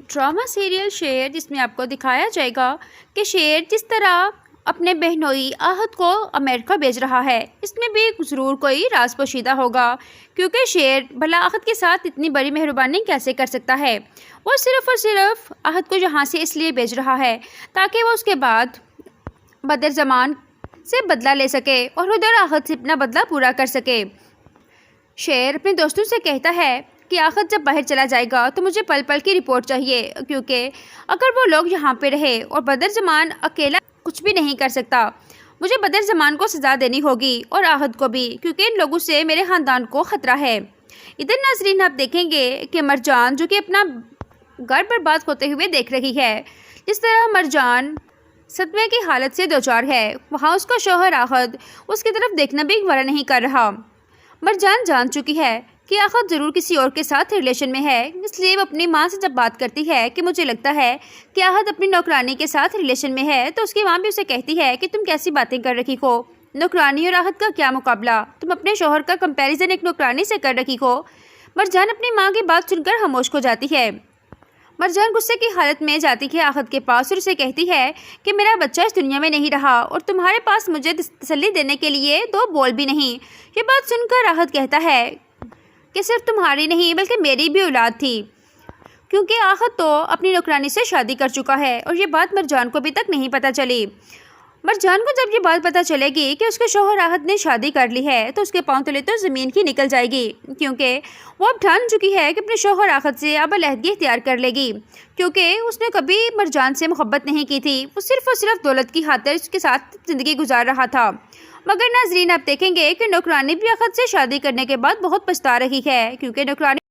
Drama serial شیر، جس میں آپ کو دکھایا جائے گا کہ شیر جس طرح اپنے بہنوئی آہت کو امریکہ بھیج رہا ہے، اس میں بھی ضرور کوئی راز پوشیدہ ہوگا، کیونکہ شیر بھلا آہت کے ساتھ اتنی بڑی مہربانی کیسے کر سکتا ہے؟ وہ صرف اور صرف آہت کو یہاں سے اس لیے بھیج رہا ہے تاکہ وہ اس کے بعد بدر زمان سے بدلہ لے سکے اور ادھر آہت سے اپنا بدلہ پورا کر سکے۔ شیر اپنے دوستوں سے کہتا ہے کہ آخر جب باہر چلا جائے گا تو مجھے پل پل کی رپورٹ چاہیے، کیونکہ اگر وہ لوگ یہاں پہ رہے اور بدر زمان اکیلا کچھ بھی نہیں کر سکتا، مجھے بدر زمان کو سزا دینی ہوگی اور آہد کو بھی، کیونکہ ان لوگوں سے میرے خاندان کو خطرہ ہے۔ ادھر ناظرین آپ دیکھیں گے کہ مرجان جو کہ اپنا گھر برباد ہوتے ہوئے دیکھ رہی ہے، جس طرح مرجان صدمے کی حالت سے دوچار ہے، وہاں اس کا شوہر آہد اس کی طرف دیکھنا بھی گوارا نہیں کر رہا۔ مرجان جان چکی ہے کہ آخر ضرور کسی اور کے ساتھ ریلیشن میں ہے، اس لیے وہ اپنی ماں سے جب بات کرتی ہے کہ مجھے لگتا ہے کہ آہد اپنی نوکرانی کے ساتھ ریلیشن میں ہے، تو اس کی ماں بھی اسے کہتی ہے کہ تم کیسی باتیں کر رکھی ہو، نوکرانی اور آہد کا کیا مقابلہ، تم اپنے شوہر کا کمپیریزن ایک نوکرانی سے کر رکھی ہو۔ مرجان اپنی ماں کی بات سن کر خاموش ہو جاتی ہے۔ مرجان غصے کی حالت میں جاتی ہے آہد کے پاس اور اسے کہتی ہے کہ میرا بچہ اس دنیا میں نہیں رہا اور تمہارے پاس مجھے تسلی دینے کے لیے دو بول بھی نہیں۔ یہ بات سن کر آہد کہتا ہے کہ صرف تمہاری نہیں بلکہ میری بھی اولاد تھی، کیونکہ آہد تو اپنی نوکرانی سے شادی کر چکا ہے، اور یہ بات مرجان کو ابھی تک نہیں پتہ چلی۔ مرجان کو جب یہ بات پتہ چلے گی کہ اس کے شوہر آہد نے شادی کر لی ہے تو اس کے پاؤں تلے تو زمین کی نکل جائے گی، کیونکہ وہ اب ٹھان چکی ہے کہ اپنے شوہر آہد سے اب علیحدگی اختیار کر لے گی، کیونکہ اس نے کبھی مرجان سے محبت نہیں کی تھی، وہ صرف اور صرف دولت کی خاطر اس کے ساتھ زندگی گزار رہا تھا۔ مگر ناظرین آپ دیکھیں گے کہ نوکرانی بھی آہد سے شادی کرنے کے بعد بہت پچھتا رہی ہے، کیونکہ نوکرانی